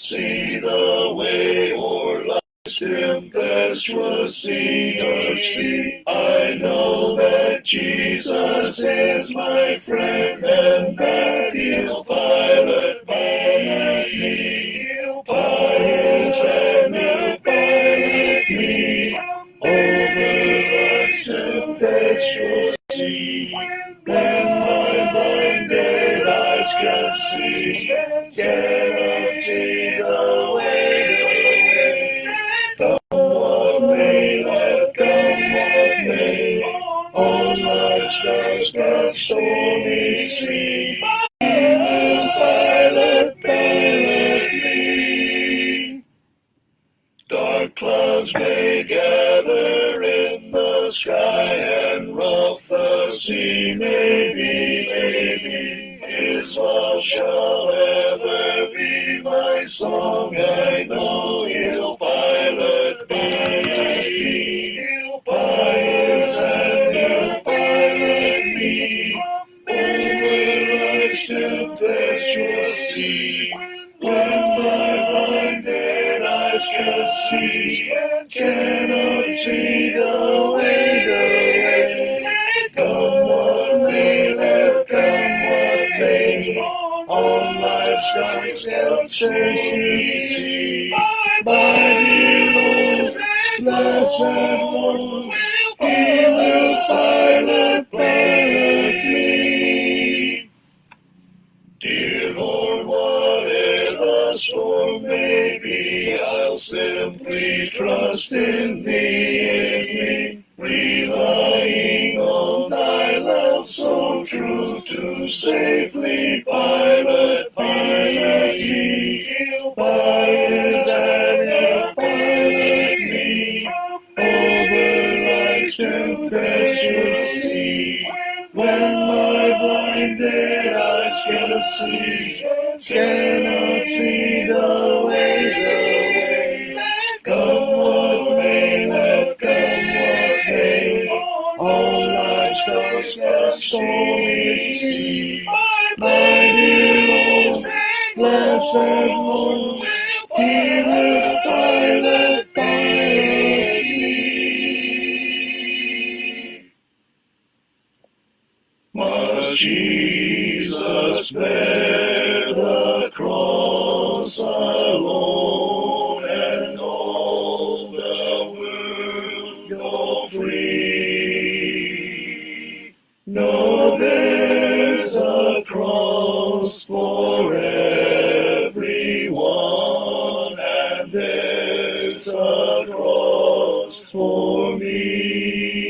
see the way o'er life's tempestuous sea. I know that Jesus is my friend, and that He'll pilot me. He'll pilot and He'll pilot me over life's tempestuous sea. When my blinded eyes can see, cannot see the way. Come what may, let come what may, on life's dark and stormy sea, He will pilot me. Dark clouds may gather in the sky, and rough the sea may be. His love shall ever be my song. I know He'll pilot me. He'll pilot and He'll pilot me over life's tempestuous sea. When my blinded eyes can see, cannot see the way. Come what may, let come what may, on life's dark and stormy sea. My dear Lord, blessed one, He will pilot me. Dear Lord, whate'er the storm may be, I'll simply trust in Thee, relying on Thy love so true to safely pilot me. He'll pilot and He'll pilot me over life's tempestuous sea. When my blinded eyes cannot see the way. Come what may, let come what may, on life's dark and stormy sea. My dear Lord, blessed one, He will pilot me. Must Jesus bear the cross alone, and all the world go free? No, there's a cross for everyone, and there's a cross for me.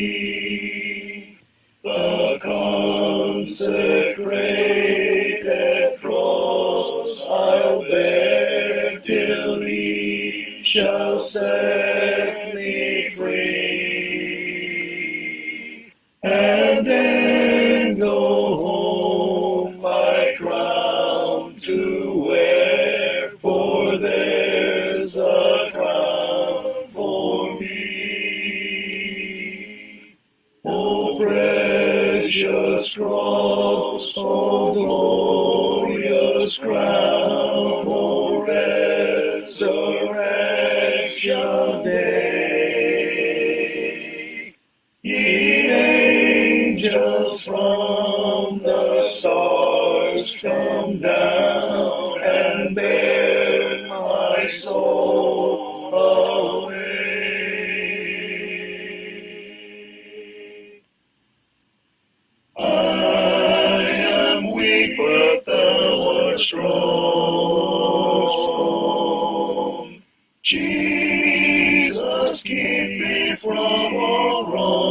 The consecrated cross I'll bear till He shall set me free, and then go home my crown to wear, for there's a crown for me. O precious cross, O glorious crown, O resurrection day. Ye angels from the stars come down and bear my soul away. I am weak, but Thou art strong. Jesus, keep me from all wrong.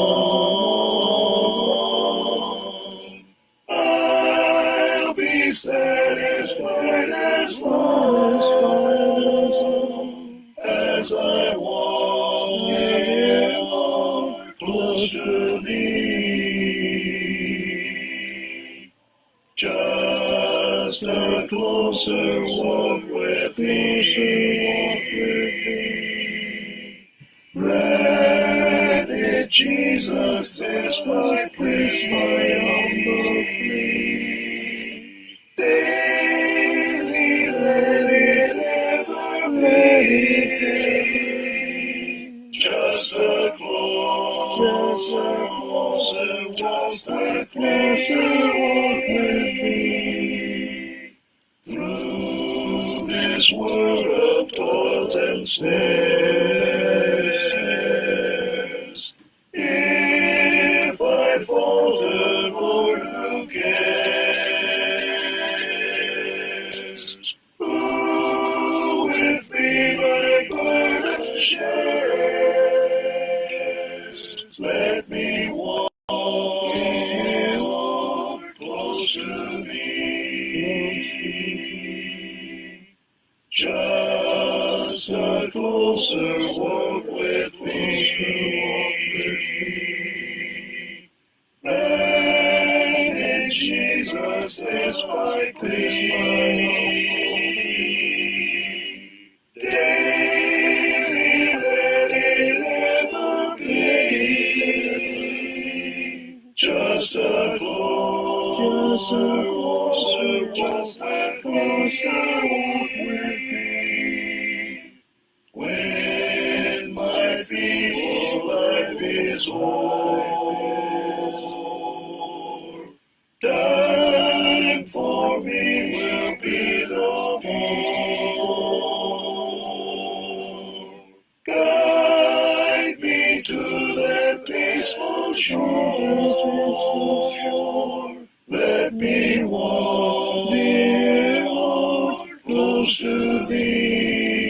I'll be satisfied as long as I walk near, close to Thee. Just a closer walk with Thee. Grant it, Jesus, this my plea, my humble plea. Daily let it ever closer walk with me. Through this world of toils and snares, if I falter, Lord, who cares? Who with me my burden shares? Let me walk, Lord, close to thee. Just a closer walk with thee. And in Jesus is my plea. Daily let it ever be. Just a closer walk with thee. When my feeble life is o'er, time for me will be no more. Guide me to that peaceful shore. Let me walk, dear Lord, close to thee.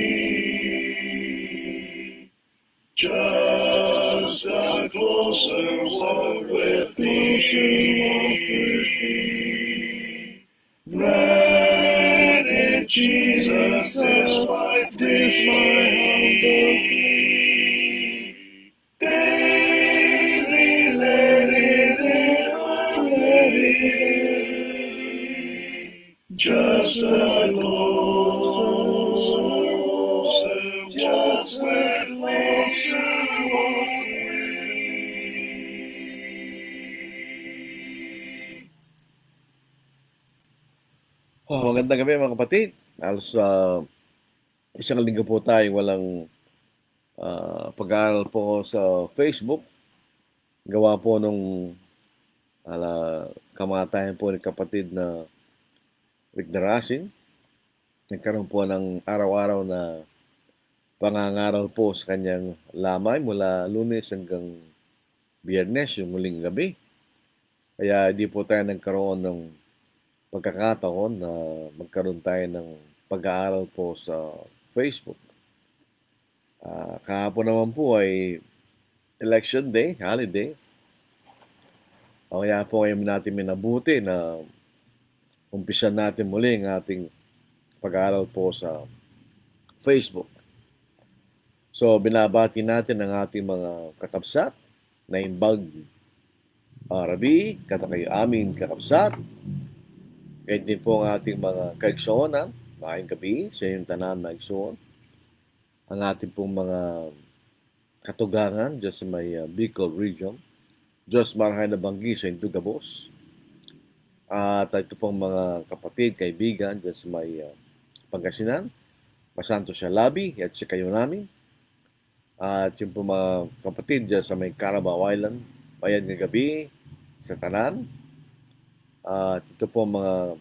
Just a closer walk with thee. Granted, Jesus, this my plea. Daily let it ever be. Just a closer just with closer walk with thee. Magandang gabi mga kapatid. Halos isang linggo po tayong walang pag-aaral po sa Facebook. Gawa po nung kamatayan po ng kapatid na Rick Darasin. Nagkaroon po ng araw-araw na pangangaral po sa kanyang lamay mula Lunes hanggang Biyernes, yung muling gabi. Kaya di po tayo nagkaroon ng pagkakataon na magkaroon tayo ng pag-aaral po sa Facebook. Kahapon naman po ay election day, holiday. Kaya po ngayon natin minabuti na umpisan natin muli ang ating pag-aaral po sa Facebook. So, binabati natin ang ating mga kakabsat na imbag Rabi, katakay amin kakabsat. Ngayon din po ang ating mga kaigsuonan, maayong gabi sa inyong tanan na igsuon. Ang ating pong mga katugangan dyan sa may Bicol region. Diyos marahay na banggi sa Indugabos. At ito pong mga kapatid, kaibigan dyan sa may Pangasinan, Masanto siya Labi at si kayo namin. At yung pong mga kapatid dyan sa may Carabao Island, bayan ng gabi sa tanan. At ito po mga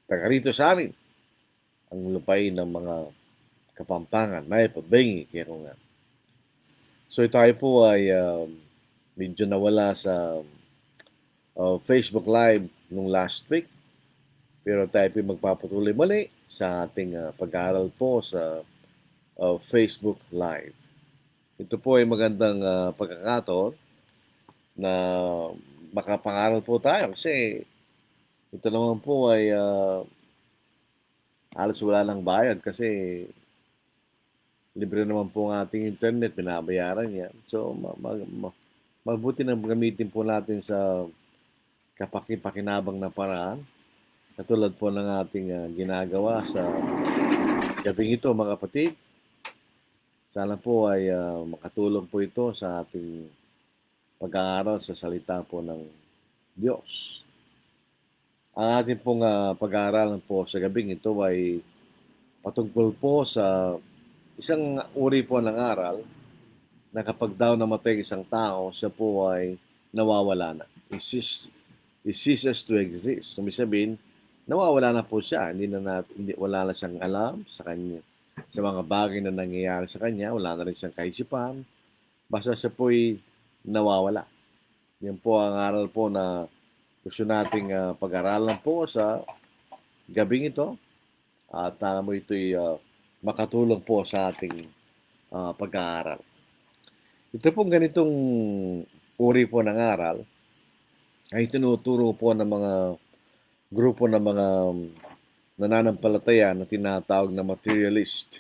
taga rito sa amin, ang lupay ng mga Kapampangan, may pabingi, kaya nga. So tayo po ay medyo nawala sa Facebook Live nung last week. Pero tayo po magpapatuloy muli sa ating pag-aaral po sa Facebook Live. Ito po ay magandang pagkakataon na makapangaral po tayo kasi ito naman po ay halos wala ng bayad kasi libre naman po ang ating internet, binabayaran yan. So, mabuti na gamitin po natin sa kapaki-pakinabang na paraan. Katulad po ng ating ginagawa sa gabing ito, mga kapatid. Sana po ay makatulong po ito sa ating pag-aaral sa salita po ng Diyos. Ang ating pong pag-aaralan po sa gabing ito ay patungkol po sa isang uri po ng aral na kapag daw namatay isang tao, siya po ay nawawala na. He ceases to exist. So, may sabihin, nawawala na po siya. Wala na siyang alam sa kanya. Sa mga bagay na nangyayari sa kanya, wala na rin siyang kaisipan. Basta siya po ay nawawala. Yan po ang aral po na gusto nating pag-aralan po sa gabing ito. At mo ito'y makatulong po sa ating pag-aaral. Ito pong ganitong uri po ng aral ay tinuturo po ng mga grupo ng mga nananampalataya na tinatawag na materialist.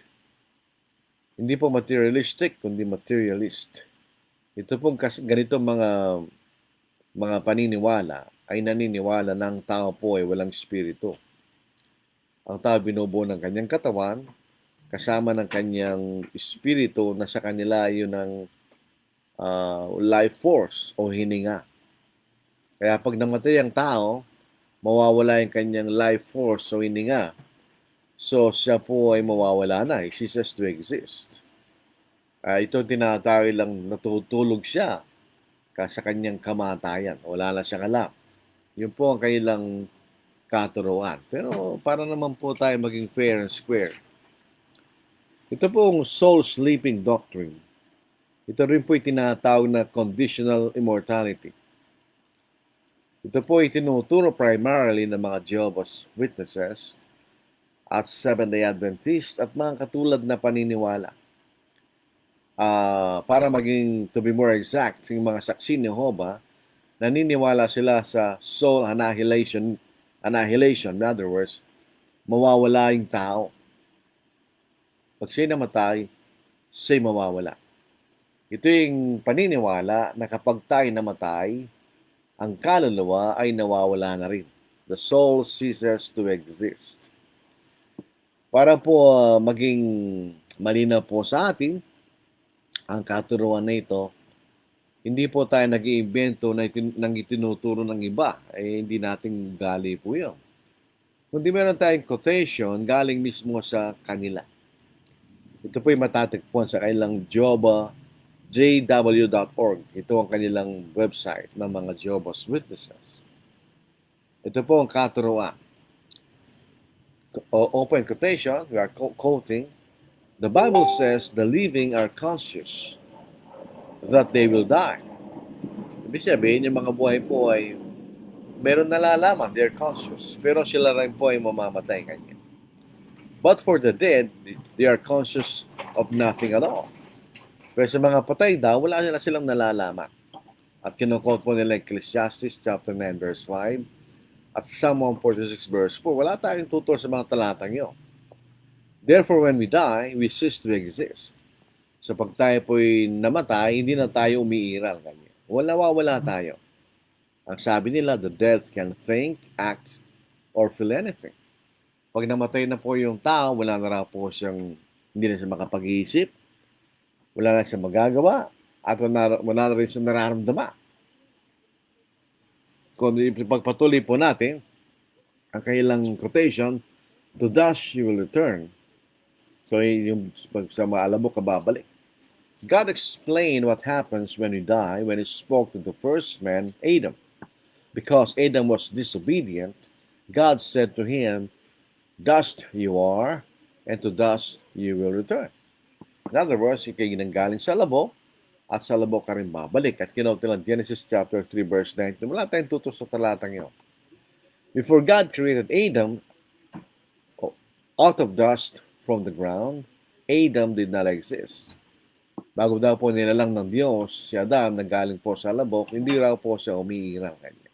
Hindi po materialistic, kundi materialist. Ito pong ganitong mga paniniwala ay naniniwala na ang tao po ay walang espiritu. Ang tao binubuo ng kanyang katawan, kasama ng kanyang espiritu na sa kanila yun ang life force o hininga. Kaya pag namatay ang tao, mawawala yung kanyang life force o hininga. So siya po ay mawawala na. He ceases to exist. Ito tinatawag lang natutulog siya sa kanyang kamatayan. Wala na siyang alam. Yun po ang kanilang katuruan. Pero para naman po tayo maging fair and square. Ito pong soul sleeping doctrine. Ito rin po tinatawag na conditional immortality. Ito po itinuturo primarily ng mga Jehovah's Witnesses at Seventh-day Adventist at mga katulad na paniniwala. Para maging, to be more exact, yung mga saksi ni Jehovah, naniniwala sila sa soul annihilation, in other words, mawawala yung tao. Pag siya'y namatay, siya'y mawawala. Ito yung paniniwala na kapag tayo namatay, ang kaluluwa ay nawawala na rin. The soul ceases to exist. Para po maging malinaw po sa atin, ang katuruan na ito, hindi po tayo nag-iimbento ng itinuturo ng iba. Hindi natin gali po yun. Kundi meron tayong quotation galing mismo sa kanila. Ito po yung matatagpuan sa kanilang jw.org. Ito ang kanilang website ng mga Jehovah's Witnesses. Ito po ang katuruan. Open quotation, we are quoting, "The Bible says the living are conscious that they will die." Ibig sabihin, yung mga buhay po ay meron nalalaman, they're conscious. Pero sila rin po ay mamamatay kanya. But for the dead, they are conscious of nothing at all. Pero sa mga patay daw, wala silang nalalaman. At kinukot po nila Ecclesiastes chapter 9 verse 5 at Psalm 146 verse 4. Wala tayong tutor sa mga talatang yun. Therefore, when we die, we cease to exist. So pag tayo po'y namatay, hindi na tayo umiiral. Wala tayo. Ang sabi nila, the dead can think, act, or feel anything. Pag namatay na po yung tao, wala na raw po siyang, hindi na siya makapag-iisip, wala na siya magagawa, at wala na rin siya nararamdaman. Kung ipagpatuloy po natin, ang kailang quotation, "To dust you will return." So yung sa maalam mo, kababalik. God explained what happens when we die when He spoke to the first man, Adam. Because Adam was disobedient, God said to him, "Dust you are, and to dust you will return." In other words, ikay ginanggaling sa labo, at sa labo ka rin babalik. At kinote lang Genesis chapter 3 verse 19. Wala tayong tutos sa talatang yun. Before God created Adam, out of dust from the ground, Adam did not exist. Bago daw po nilalang ng Diyos, si Adam nanggaling po sa labok, hindi raw po siya umiiral kanya.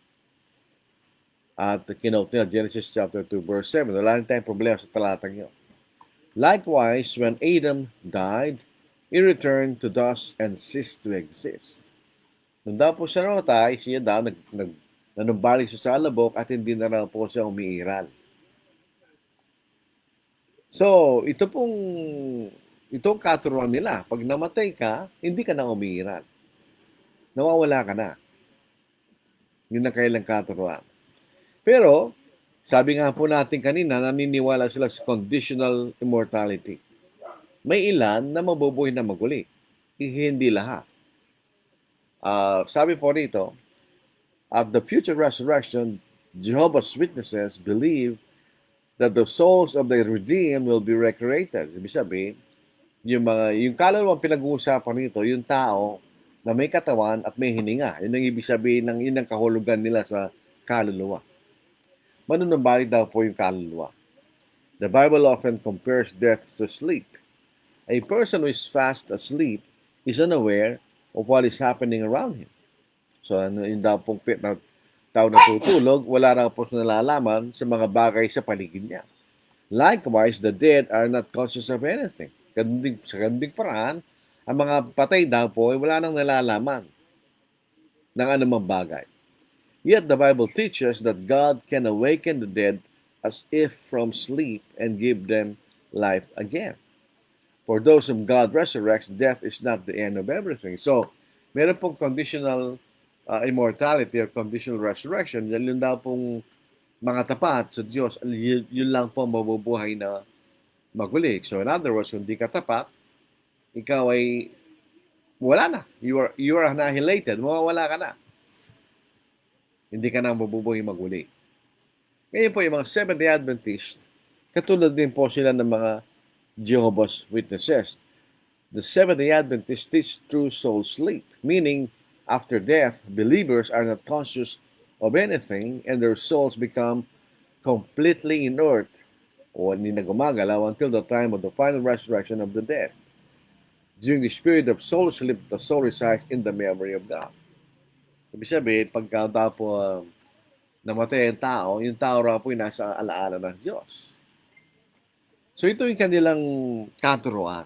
At kinote nila Genesis chapter 2 verse 7. Wala rin tayong problema sa talatang yun. Likewise, when Adam died, he returned to dust and ceased to exist. Nung daw po siya namatay, si Adam nanumbalik siya sa labok at hindi na raw po siya umiiral. So, itong katuruan nila, pag namatay ka, hindi ka na umiiral. Nawawala ka na. Yun ang kailang katuruan. Pero, sabi nga po natin kanina, naniniwala sila sa conditional immortality. May ilan na mabubuhay na maguli. hindi lahat. Sabi po rito, at the future resurrection, Jehovah's Witnesses believe that the souls of the redeemed will be recreated. Ibig sabihin, yung kaluluwang pinag-uusapan nito, yung tao na may katawan at may hininga. Yun ang ibig sabihin yun ang kahulugan nila sa kaluluwa. Manunumbalik daw po yung kaluluwa. The Bible often compares death to sleep. A person who is fast asleep is unaware of what is happening around him. So, yung daw pong tao na tutulog, wala na po nalalaman sa mga bagay sa paligid niya. Likewise, the dead are not conscious of anything. Sa ganung paraan, ang mga patay daw po ay wala nang nalalaman ng anumang bagay. Yet the Bible teaches that God can awaken the dead as if from sleep and give them life again. For those whom God resurrects, death is not the end of everything. So, meron pong conditional immortality or conditional resurrection. Yan daw pong mga tapat sa Diyos, yun lang po mabubuhay na maguli. So in other words, kung di ka tapat, ikaw ay wala na. You are annihilated. Mawawala ka na. Hindi ka na mabubuhay maguli. Ngayon po yung mga Seventh-day Adventist, katulad din po sila ng mga Jehovah's Witnesses. The Seventh-day Adventists teach true soul sleep, meaning after death, believers are not conscious of anything and their souls become completely inert o hindi na gumagalaw until the time of the final resurrection of the dead. During the period of soul sleep, the soul resides in the memory of God. Ibig sabihin, pagka daw po namatay ang yung tao raw po ay nasa alaala ng Diyos. So ito yung kanilang katuruan.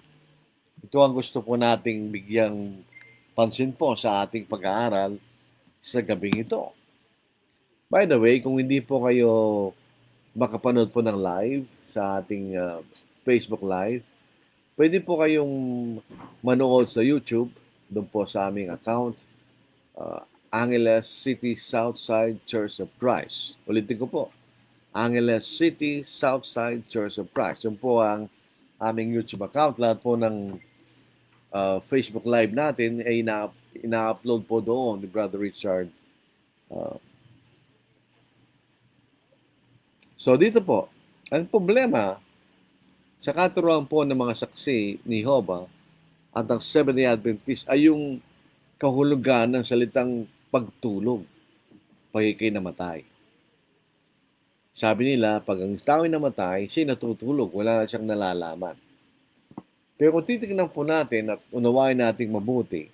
Ito ang gusto po nating bigyang pansin po sa ating pag-aaral sa gabing ito. By the way, kung hindi po kayo makapanood po ng live sa ating Facebook Live, pwede po kayong manood sa YouTube, doon po sa aming account, Angeles City Southside Church of Christ. Ulitin ko po, Angeles City Southside Church of Christ. Yun po ang aming YouTube account. Lahat po ng Facebook Live natin ay ina-upload po doon ni Brother Richard. So dito po, ang problema sa katuruan po ng mga saksi ni Jehovah at ang Seventh-day Adventist ay yung kahulugan ng salitang pagtulog pag ikay namatay. Sabi nila, pag ang tao ay namatay, siya natutulog, wala na siyang nalalaman. Pero kung titignan po natin at unawain natin mabuti,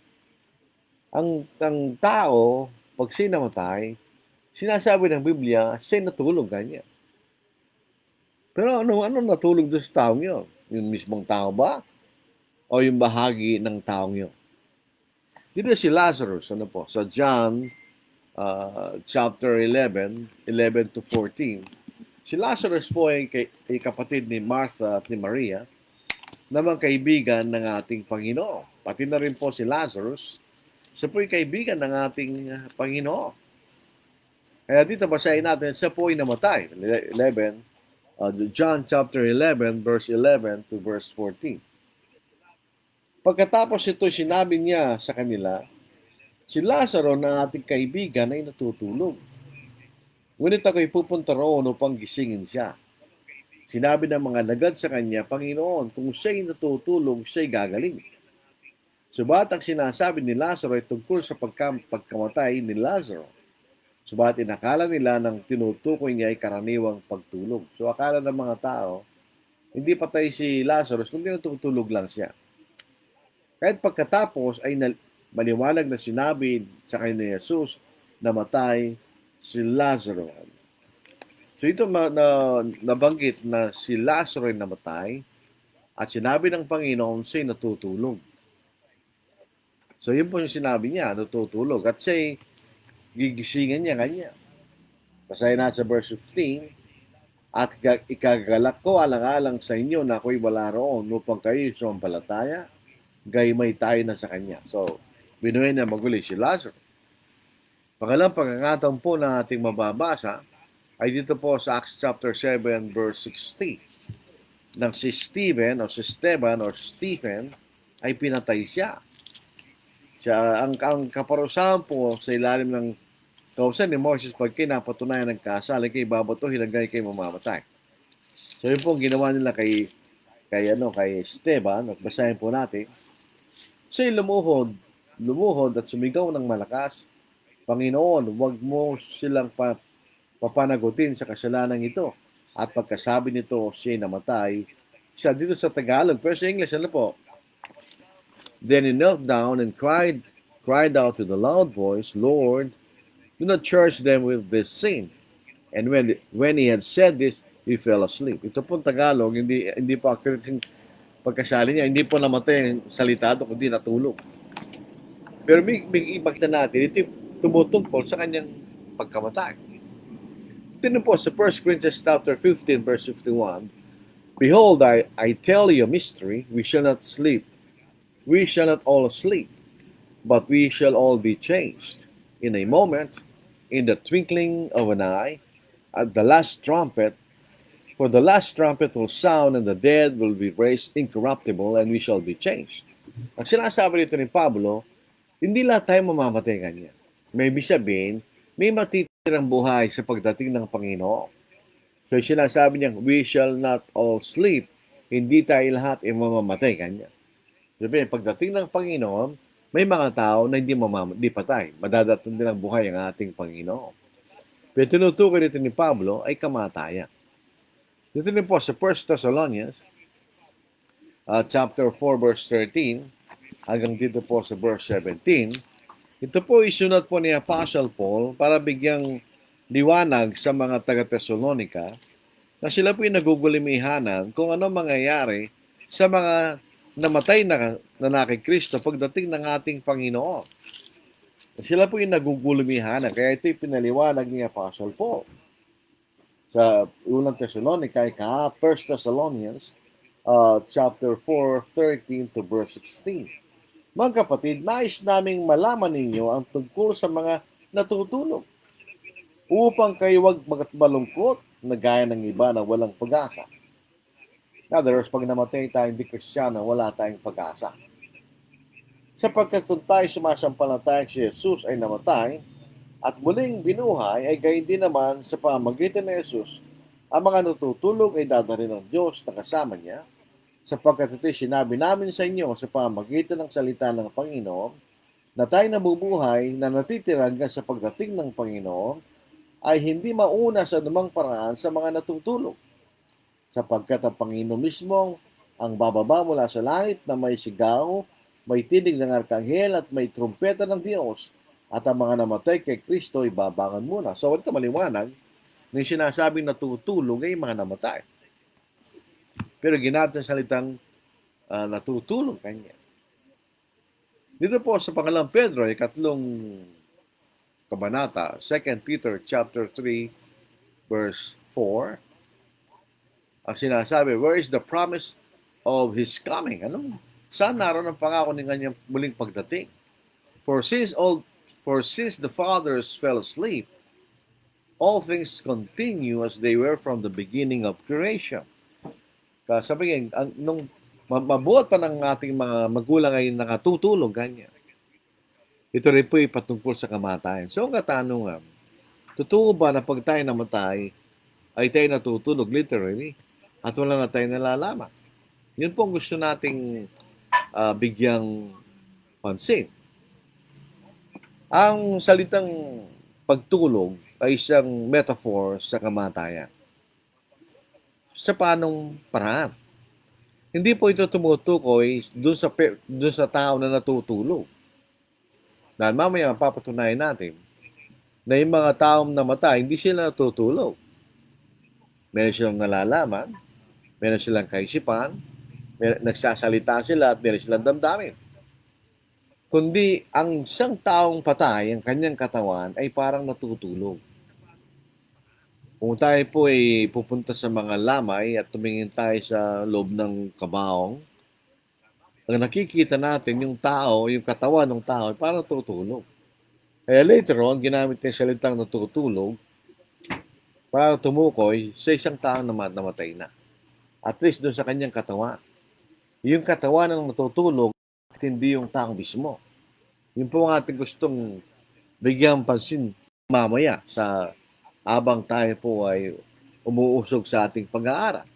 ang tao, pag siya namatay, sinasabi ng Biblia, siya natulog ganyan. Pero ano natulog doon sa taong yun? Yung mismong tao ba? O yung bahagi ng taong yun? Dito si Lazarus, sa John chapter 11 to 14. Si Lazarus po ay kapatid ni Martha at ni Maria, namang kaibigan ng ating Panginoon. Pati na rin po si Lazarus, siya po ay kaibigan ng ating Panginoon. Kaya dito basahin natin, siya po ay namatay. John chapter 11, verse 11 to verse 14. Pagkatapos ito, sinabi niya sa kanila, si Lazaro na ating kaibigan ay natutulog. Ngunit ako'y pupunta roon upang gisingin siya. Sinabi ng mga nagad sa kanya, Panginoon, kung siya'y natutulog, siya'y gagaling. Subalit ang sinasabi ni Lazaro ay tungkol sa pagkamatay ni Lazaro. Subalit inakala nila ng tinutukoy niya ay karaniwang pagtulog. So akala ng mga tao, hindi patay si Lazarus, kundi natutulog lang siya. Kahit pagkatapos ay maliwanag na sinabi sa kanya ni Jesus, namatay si Lazaro. So ito nabanggit na si Lazaro ay namatay at sinabi ng Panginoon siya'y natutulog. So yun po yung sinabi niya, natutulog. At siya'y gigisingan niya kanya. Basahin natin sa verse 15, at ikagalak ko alang-alang sa inyo na ako'y wala roon upang kayo sumampalataya, gaymay tayo na sa kanya. So, binuhay na maguli si Lazaro. Pangalang pagkakataon po na ating mababasa ay dito po sa Acts chapter 7 verse 60. Nang si Stephen ay pinatay siya. Ang kaparusahan po sa ilalim ng kausan ni Moses pag kinapatunayan ng kasal ay kay babatuhin hanggang kay mamamatay. So yun po ang ginawa nila kay Esteban, at basahin po natin. Siya'y lumuhod at sumigaw ng malakas, Panginoon, huwag mo silang papanagutin sa kasalanan ito. At pagkasabi nito, siya'y namatay. Siya dito sa Tagalog, pero sa English, ano po? Then he knelt down and cried out with a loud voice, Lord, do not charge them with this sin. And when he had said this, he fell asleep. Ito pong Tagalog, hindi po accurate yung pagkasali niya. Hindi po namatay ang salitado, kundi natulog. Pero may ipakita natin, ito yung tumutungkol sa kanyang pagkamatay. Ito po sa 1 Corinthians chapter 15, verse 51, Behold, I tell you a mystery, we shall not sleep. We shall not all sleep, but we shall all be changed. In a moment, in the twinkling of an eye, at the last trumpet, for the last trumpet will sound, and the dead will be raised incorruptible, and we shall be changed. Ang sinasabi dito ni Pablo, hindi lahat tayo mamamatay kanya. May ibig sabihin, may matitirang buhay sa pagdating ng Panginoon. So sinasabi niya, we shall not all sleep. Hindi tayo lahat ay mamamatay kanya. Sabihin, pagdating ng Panginoon, may mga tao na hindi patay. Madadatan din ang buhay ang ating Panginoon. Pero tinutukoy dito ni Pablo ay kamatayan. Dito rin po sa 1 Thessalonians, chapter 4, verse 13, hanggang dito po sa verse 17, ito po isunat po ni Apostle Paul para bigyang liwanag sa mga taga-Thessalonica na sila po yung nagugulimihanan kung ano mangyayari sa mga namatay na kay Kristo pagdating ng ating Panginoon. Sila po yung nagugulimihanan, kaya ito yung pinaliwanag ni Apostle Paul. Sa unang Thessalonica, 1 Thessalonians, chapter 4, 13 to verse 16. Mga kapatid, nais naming malaman ninyo ang tungkol sa mga natutulog upang kayo wag malungkot na gaya ng iba na walang pag-asa. In other words, pag namatay tayo hindi Kristiyano, wala tayong pag-asa. Sapagkat kung tayo sumasampalataya si Jesus ay namatay at muling binuhay, ay gayon din naman sa pamamagitan ng Jesus, ang mga natutulog ay dadalhin ng Diyos na kasama niya, sapagkat ito'y sinabi namin sa inyo sa pamamagitan ng salita ng Panginoon, na tayo nabubuhay na natitira hanggang sa pagdating ng Panginoon, ay hindi mauna sa anumang paraan sa mga natutulog. Sapagkat ang Panginoon mismo ang bababa mula sa langit na may sigaw, may tinig ng arkanghel at may trumpeta ng Diyos, at ang mga namatay kay Kristo ay babangon muna. So, ito maliwanag, na sinasabing natutulog ay mga namatay. Pero ginamit ang salitang natutulog kanya. Dito po sa pangalang Pedro, ikatlong kabanata, 2 Peter chapter 3, verse 4, ang sinasabi, where is the promise of His coming? Saan naroon ang pangako ng kanyang muling pagdating? For since the fathers fell asleep, all things continue as they were from the beginning of creation. Sabihin, nung mabuot pa ng ating mga magulang ay nakatutulog, ganyan. Ito rin po ay patungkol sa kamatayan. So, ang katanungan, totoo ba na pag tayo namatay, ay tayo natutulog literally, at wala na tayo nalalaman? Yun po ang gusto nating bigyang pansin. Ang salitang pagtulog ay isang metaphor sa kamatayan. Sa paanong paraan? Hindi po ito tumutukoy dun sa tao na natutulog. Dahil mamaya papatunayan natin na yung mga taong namatay, hindi sila natutulog. Meron silang nalalaman, meron silang kaisipan, nagsasalita sila at meron silang damdamin. Kundi ang isang taong patay, ang kanyang katawan ay parang natutulog. Kung tayo po ay pupunta sa mga lamay at tumingin tayo sa loob ng kabaong, ang nakikita natin yung tao, yung katawan ng tao ay parang natutulog. Kaya later on, ginamit yung salitang natutulog para tumukoy sa isang tao na namatay na. At least doon sa kanyang katawan. Yung katawan ng natutulog at hindi yung tao mismo. Yun po ang ating gustong bigyan pansin mamaya sa habang tayo po ay umuusog sa ating pag-aaral.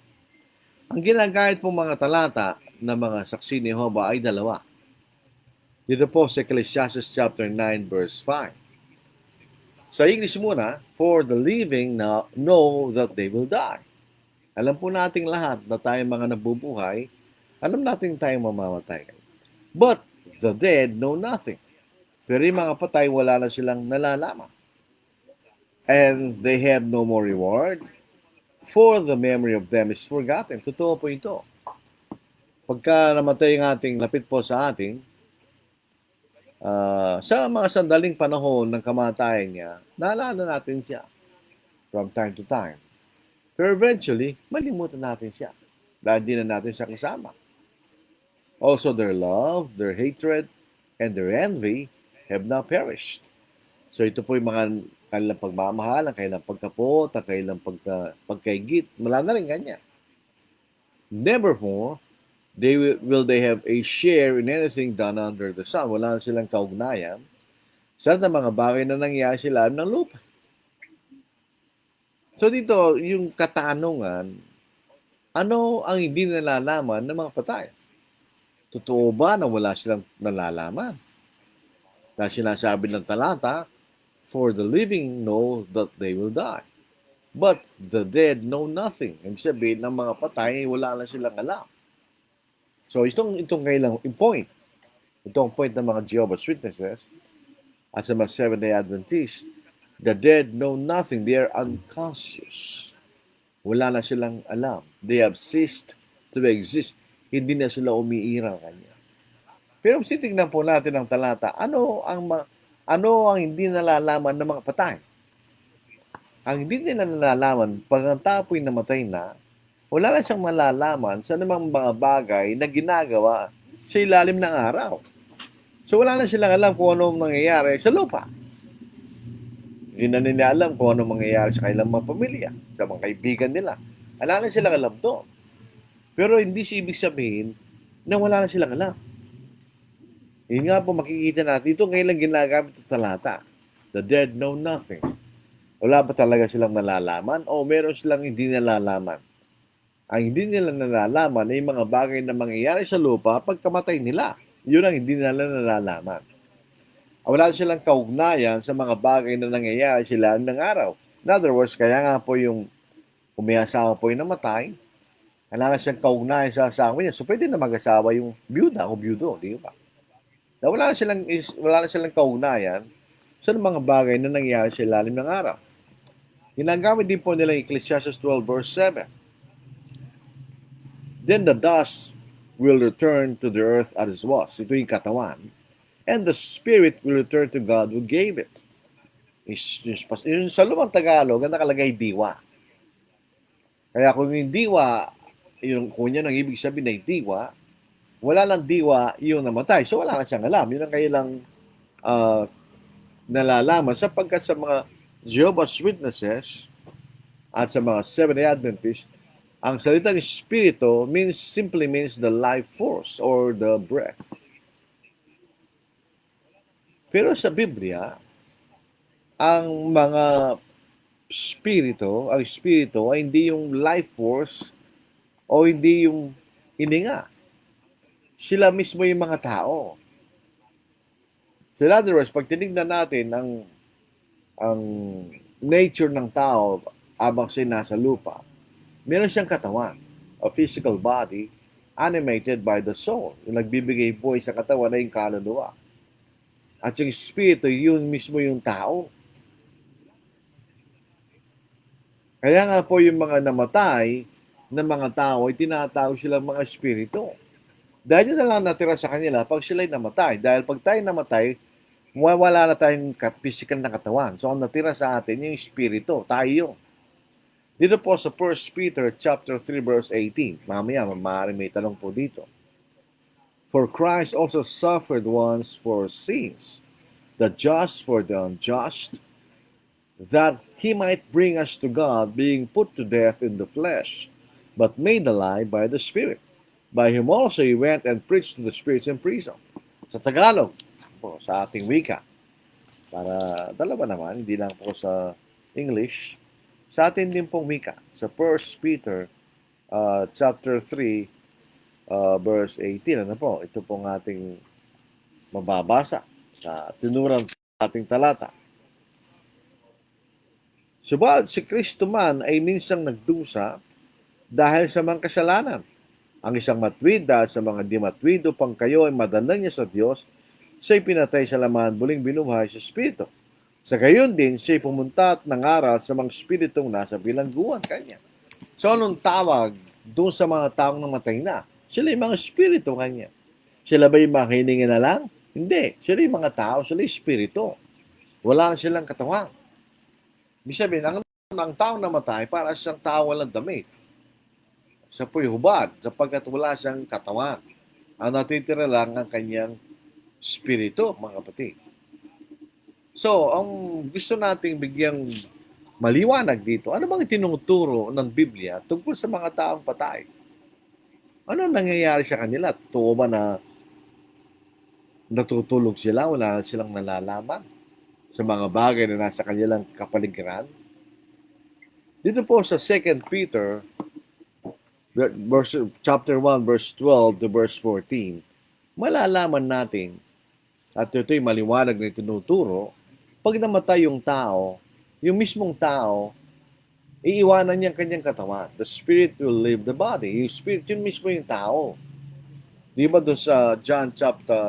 Ang ginagamit po mga talata ng mga saksi ni Jehovah ay dalawa. Dito po sa Ecclesiastes chapter 9 verse 5. Sa English muna, for the living now know that they will die. Alam po nating lahat na tayong mga nabubuhay, alam natin tayong mamamatay. But the dead know nothing. Pero yung mga patay, wala na silang nalalaman. And they have no more reward, for the memory of them is forgotten. Totoo po ito. Pagka namatay ang ating lapit po sa atin, sa mga sandaling panahon ng kamatayan niya, naalala natin siya from time to time. Pero eventually, malimutan natin siya dahil di na natin siya kasama. Also, their love, their hatred, and their envy have now perished. So ito po yung mga kanilang pagmamahal, ang kanilang pagkapot, ang kanilang pagkaigit. Wala na rin ganyan. Nevermore will they have a share in anything done under the sun. Wala na silang kaugnayan sa mga bagay na nangyayari sila ng lupa. So dito, yung katanungan, ano ang hindi nalalaman ng mga patay? Totoo ba na wala silang nalalaman? Dahil sinasabi ng talata, for the living know that they will die. But the dead know nothing. Ibig sabihin ng mga patay, wala na silang alam. So itong kailang point. Itong point ng mga Jehovah's Witnesses at sa mga Seventh-day Adventists, the dead know nothing. They are unconscious. Wala na silang alam. They have ceased to exist. Hindi na sila umiirang kanya. Pero titignan po natin ang talata, ano ang hindi nalalaman ng mga patay? Ang hindi nila nalalaman, pag ang tapo'y namatay na, wala na siyang malalaman sa namang mga bagay na ginagawa sa ilalim ng araw. So wala na silang alam kung ano mangyayari sa lupa. Hindi na nila alam kung ano mangyayari sa kanilang mga pamilya, sa mga kaibigan nila. Wala na silang alam doon. Pero hindi ibig sabihin na wala na silang alam. Yun nga po makikita natin. Ito ngayon lang ginagamit ng talata. The dead know nothing. Wala ba talaga silang nalalaman o meron silang hindi nalalaman? Ang hindi nila nalalaman ay mga bagay na mangyayari sa lupa pagkamatay nila. Yun ang hindi nila nalalaman. Wala silang kaugnayan sa mga bagay na nangyayari sila ng araw. In other words, kaya nga po yung umiasawa po yung namatay, kailangan siyang kaugnayan sa asawa niya. So pwede na mag-asawa yung byuda o byudo, di ba? Na wala na silang kaugnayan sa mga bagay na nangyayari sa ilalim ng araw. Ginagamit din po nila yung Ecclesiastes 12 verse 7. Then the dust will return to the earth as it was. Ito yung katawan. And the spirit will return to God who gave it. Yung sa lumang Tagalog, ang nakalagay diwa. Kaya kung yung diwa, kung yan ang ibig sabihin ng diwa, wala lang diwa yung namatay. So wala na siyang alam. Yun ang kailang nalalaman sapagkat sa mga Jehovah's Witnesses at sa mga Seventh-day Adventists, ang salitang espiritu simply means the life force or the breath. Pero sa Biblia, ang mga ang espiritu ay hindi yung life force o hindi yung hininga. Sila mismo yung mga tao. So in other words, pag tinignan natin ang nature ng tao habang siya nasa lupa, meron siyang katawan, a physical body, animated by the soul. Yung nagbibigay buhay sa katawan ay yung kaluluwa. At yung espiritu, yun mismo yung tao. Kaya nga po yung mga namatay na mga tao ay tinatawag silang mga espiritu. Dahil yun na lang natira sa kanila pag sila'y namatay. Dahil pag tayo namatay, wala na tayong physical na katawan. So ang natira sa atin yung espiritu, tayo. Dito po sa 1 Peter chapter 3 verse 18. Mamaya, maaaring may tanong po dito. For Christ also suffered once for sins, the just for the unjust, that he might bring us to God, being put to death in the flesh, but made alive by the Spirit. By him also he went and preached to the spirits in prison. Sa Tagalog, po sa ating wika. Para dalawa naman, hindi lang po sa English, sa atin din pong wika. Sa 1 Peter chapter 3, verse 18. Ano po? Ito pong ating mababasa sa tinurang ating talata. Subalit si Kristo man ay minsang nagdusa dahil sa mga kasalanan. Ang isang matwid dahil sa mga di matwid upang kayo ay madanang niya sa Diyos, siya'y pinatay sa laman, muling binuhay sa Espiritu. Sa gayon din, siya'y pumunta at nangaral sa mga Espiritong nasa bilangguan kanya. So, anong tawag doon sa mga taong namatay na? Sila yung mga Espiritu kanya. Sila ba yung mga hininga na lang? Hindi. Sila yung mga tao, sila yung Espiritu. Wala silang katawan. Ibig sabihin, ang taong namatay para siyang tao walang damit. Sa po'y hubad, sapagkat wala siyang katawan. Ang natitira lang ang kanyang spirito, mga kapatid. So, ang gusto nating bigyang maliwanag dito, ano bang tinuturo ng Biblia tungkol sa mga taong patay? Ano nangyayari sa kanila? Totoo ba na natutulog sila, wala silang nalalaman sa mga bagay na nasa kanilang kapaligiran? Dito po sa 2 Peter chapter 1 verse 12 to verse 14, malalaman natin, at ito'y maliwanag na tinuturo, pag namatay yung tao, yung mismong tao, iiwanan niya ang kanyang katawan. The spirit will leave the body. Yung spirit, yun mismo yung tao. Di ba doon sa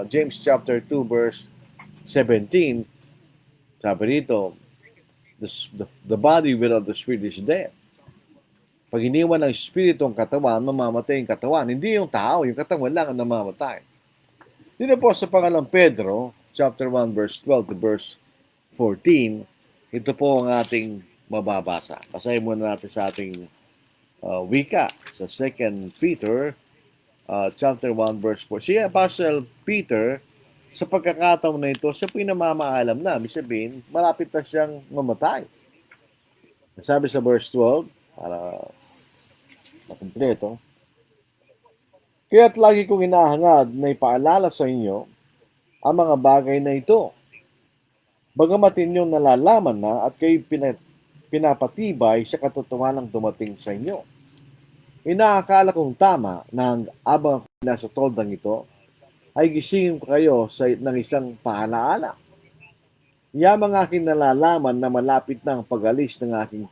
James chapter 2 verse 17, sabi rito, the body without the spirit is dead. Pag iniwan ng espiritu ang katawan, mamamatay yung katawan. Hindi yung tao, yung katawan lang ang namamatay. Dito po sa pangalang Pedro, chapter 1, verse 12 to verse 14, ito po ang ating mababasa. Basahin muna natin sa ating wika, sa 2 Peter, chapter 1, verse 4. Si Apostle Peter, sa pagkakataon na ito, siya po yung namamaalam na. Ibig sabihin, malapit na siyang mamatay. Sabi sa verse 12, para makumpleto, kaya't lagi kong inahangad na ipaalala sa inyo ang mga bagay na ito. Bagamat inyong nalalaman na at kayo pinapatibay sa katotohanang dumating sa inyo. Inaakala kong tama na abang nasa toldang ito, ay gisingin ko kayo ng isang paalaala. Yamang aking nalalaman na malapit na ang pag-alis ng aking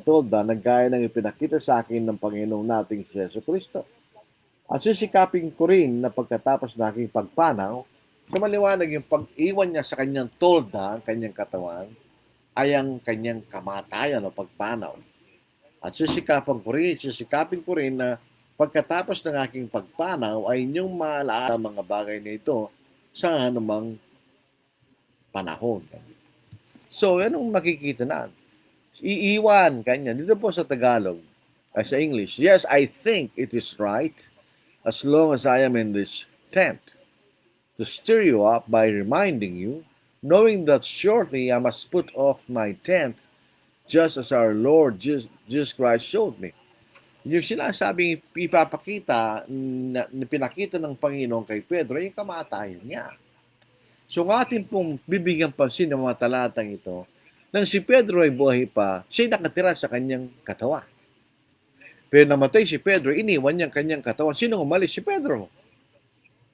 tolda, nagaya ng ipinakita sa akin ng Panginoong nating si Jesucristo. At sisikapin ko rin na pagkatapos ng aking pagpanaw, sa maliwanag yung pag-iwan niya sa kanyang tolda, ang kanyang katawan, ay ang kanyang kamatayan o pagpanaw. At sisikapin ko rin na pagkatapos ng aking pagpanaw ay inyong maalaala ang mga bagay na ito sa anumang panahon. So, anong makikita na? Iiwan kanya. Dito po sa Tagalog, sa English, yes, I think it is right as long as I am in this tent to stir you up by reminding you, knowing that shortly I must put off my tent just as our Lord Jesus Christ showed me. Yung sinasabing ipapakita, na pinakita ng Panginoon kay Pedro, yung kamatayan niya. So, ng ating pong bibigyan pansin ng mga talatang ito, nang si Pedro ay buhay pa, siya'y nakatira sa kanyang katawan. Pero namatay si Pedro, iniwan niya ang kanyang katawan. Sino umalis? Si Pedro.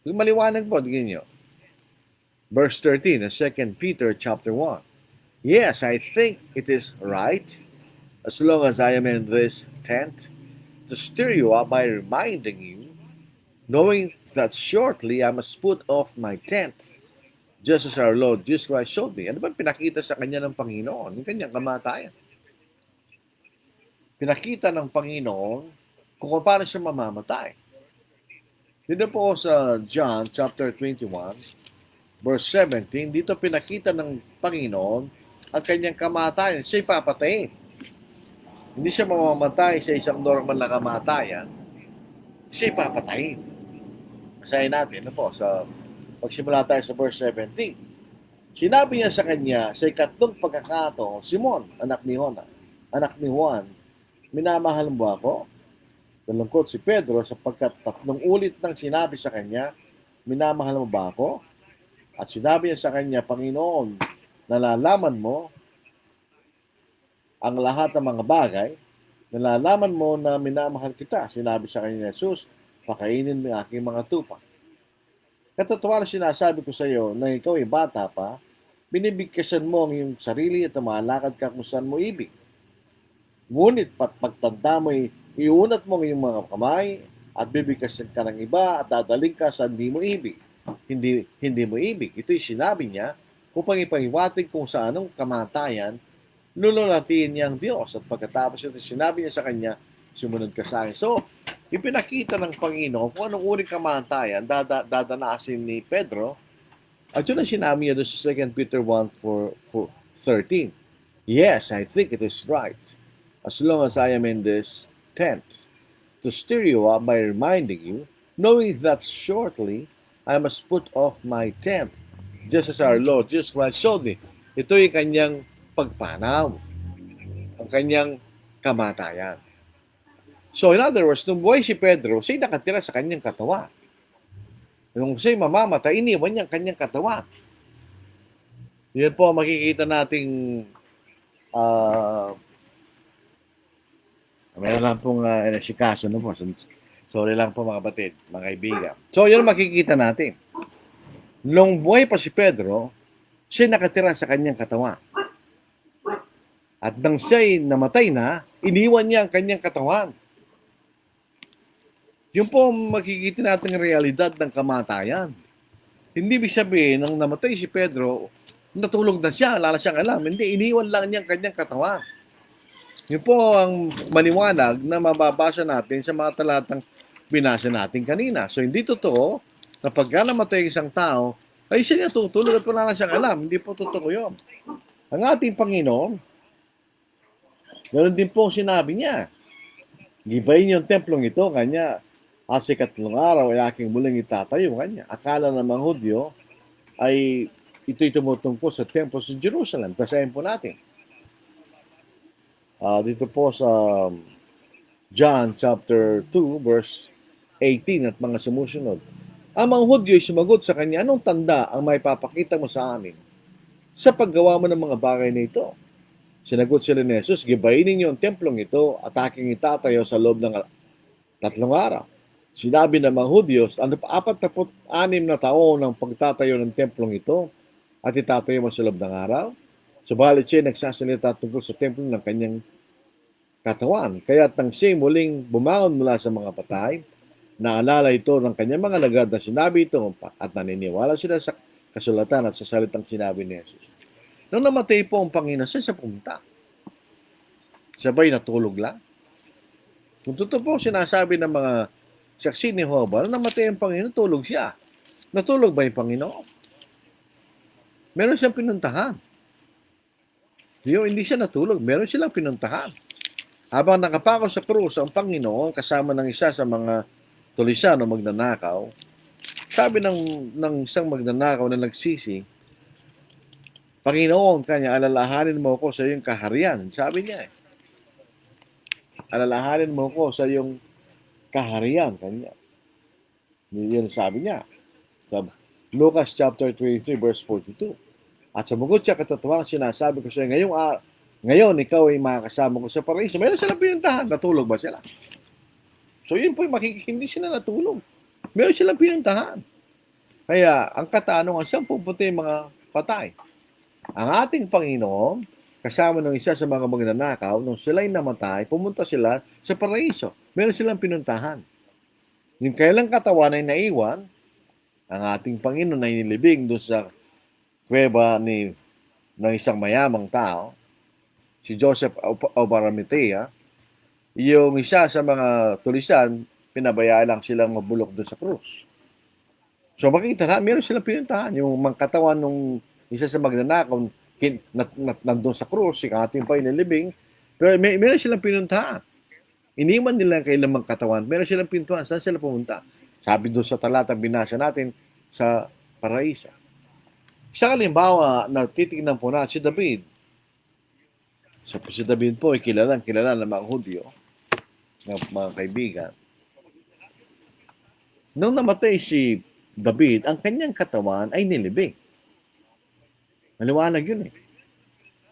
Maliwanag po, tingin nyo. Verse 13, 2 Peter chapter 1. Yes, I think it is right, as long as I am in this tent, to stir you up by reminding you, knowing that shortly I must put off my tent, just as our Lord Jesus Christ showed me. Ano ba pinakita sa kanya ng Panginoon? Yung kanyang kamatayan. Pinakita ng Panginoon kung paano siya mamamatay. Dito po sa John chapter 21, verse 17, dito pinakita ng Panginoon ang kanyang kamatayan. Siya'y papatayin. Hindi siya mamamatay sa isang normal na kamatayan. Siya'y papatayin. Basahin natin po sa pagsimula tayo sa verse 17. Sinabi niya sa kanya sa ikatlong pagkakataon, Simon, anak ni Juan, minamahal mo ako? Nalungkot si Pedro sapagkat 3 ulit nang sinabi sa kanya, minamahal mo ba ako? At sinabi niya sa kanya, Panginoon, nalalaman mo ang lahat ng mga bagay, nalalaman mo na minamahal kita. Sinabi sa kanya ni Jesus, pakainin mo yung aking mga tupa. Katotohanan sinasabi ko sa iyo na ikaw ay bata pa, binibigkasan mo ang iyong sarili at lumalakad ka kung saan mo ibig. Ngunit pagtanda mo, iunat mo ang iyong mga kamay at bibigkasan ka ng iba at dadaling ka sa hindi mo ibig. Hindi mo ibig. Ito'y sinabi niya upang ipahiwatig kung sa anong kamatayan lululatiin niya ang Diyos. At pagkatapos ito, sinabi niya sa kanya, sumunod ka sa akin. So, ipinakita ng Panginoon kung anong uring kamatayan dadanasin ni Pedro. At yun ang sinabi niya doon sa 2 Peter 1:13. Yes, I think it is right. As long as I am in this tent, to stir you up by reminding you, knowing that shortly I must put off my tent, just as our Lord Jesus Christ showed me. Ito yung kanyang pagpanaw, ang kanyang kamatayan. So in other words, nung buhay si Pedro, siya'y nakatira sa kanyang katawan. Nung siya'y mamamatay, iniwan niya ang kanyang katawan. Yan po makikita nating meron lang pong nasikaso na po. Sorry lang po mga batid, mga kaibigan. So yun makikita natin. Nung buhay pa si Pedro, siya'y nakatira sa kanyang katawan. At nang siya'y namatay na, iniwan niya ang kanyang katawan. Yun po makikita natin ang realidad ng kamatayan. Hindi ibig sabihin, nang namatay si Pedro, natulog na siya, wala na siyang alam. Hindi, iniwan lang niya ang kanyang katawan. Yun po ang maliwanag na mababasa natin sa mga talatang binasa natin kanina. So hindi totoo na pagka namatay isang tao, ay siya natutulog at wala na siyang alam. Hindi po totoo yun. Ang ating Panginoon, ganoon din po sinabi niya. Gibayin yung templong ito, kanya, sa ikatlong araw ay aking muling itatayo, kanya. Akala ng mga Hudyo ay ito'y tumutungkol sa templo sa Jerusalem. Basahin po natin. Dito po sa John chapter 2 verse 18 at mga sumusunod. Ang mga Hudyo ay sumagot sa kanya, anong tanda ang may papakita mo sa amin sa paggawa mo ng mga bagay na ito? Sinagot sila ni Jesus, gibayin ninyo ang templong ito at aking itatayo sa loob ng 3 araw. Sinabi ng mga Hudyo, 46 na taon ang pagtatayo ng templong ito at itatayo mo sa loob ng araw. Subalit siya nagsasalita tungkol sa templo ng kanyang katawan. Kaya tang siya muling bumangon mula sa mga patay, naalala ito ng kanyang mga lagad na sinabi ito at naniniwala sila sa kasulatan at sa salitang sinabi ni Jesus. Nung namatay po ang Panginoon, siya pumunta. Sabay natulog lang. Kung totoo po sinasabi ng mga saksi ni Jehovah, nung namatay ang Panginoon, tulog siya. Natulog ba yung Panginoon? Meron siyang pinuntahan. Hindi siya natulog. Meron silang pinuntahan. Habang nakapako sa krus ang Panginoon, kasama ng isa sa mga tulisan o magnanakaw, sabi ng isang magnanakaw na nagsisi, Panginoon, kanya, alalahanin mo ko sa iyong kaharian. Sabi niya alalahanin mo ko sa iyong kaharian. Kanya. Yun sabi niya. Sa Lucas chapter 23 verse 42. At samugot siya, katotohanan sinasabi ko sa iyo, ngayon ikaw ay makakasama ko sa paraiso. Meron silang pinuntahan. Natulog ba sila? So yun po, hindi sila natulog. Meron silang pinuntahan. Kaya ang katanungan, saan pupunta yung mga patay? Ang ating Panginoon, kasama ng isa sa mga magnanakaw, nung sila'y namatay, pumunta sila sa paraiso. Meron silang pinuntahan. Yung kailang katawan ay naiwan, ang ating Panginoon ay nilibing doon sa kuweba ng isang mayamang tao, si Joseph of Arimathea. Yung isa sa mga tulisan, pinabayaan lang silang mabulok doon sa krus. So makikita na, meron silang pinuntahan. Yung mga katawan nung isa sa magnanakaw, nandun sa krus, si ating pa inilibing, pero meron silang pinuntahan. Iniwan nila ang kailang katawan, meron silang pinuntahan. Saan sila pumunta? Sabi doon sa talatang binasa natin sa paraiso. Isang halimbawa na titignan po natin si David. So, si David po ay kilala ng mga Hudyo, ng mga kaibigan. Nung namatay si David, ang kanyang katawan ay nilibing. Maliwanag yun eh.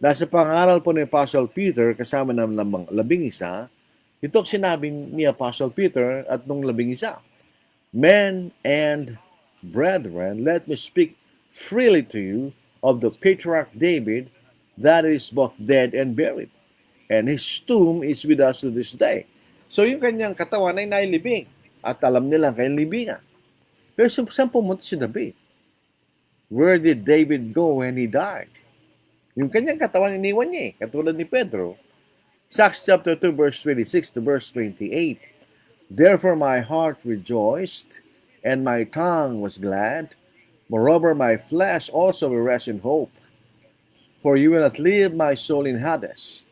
Dahil sa pangaral po ni Apostle Peter, kasama ng 11, ito sinabing ni Apostle Peter at nung 11, Men and brethren, let me speak freely to you of the patriarch David, that is both dead and buried, and his tomb is with us to this day. So yung kanyang katawan ay nailibing, at alam nilang kanyang libingan. Pero saan pumunta si David? Where did David go when he died? Yung kanyang katawan iniwan niya eh, katulad ni Pedro. Acts chapter 2 verse 26 to verse 28. Therefore my heart rejoiced, and my tongue was glad. Moreover, my flesh also will rest in hope. For you will not leave my soul in Hades,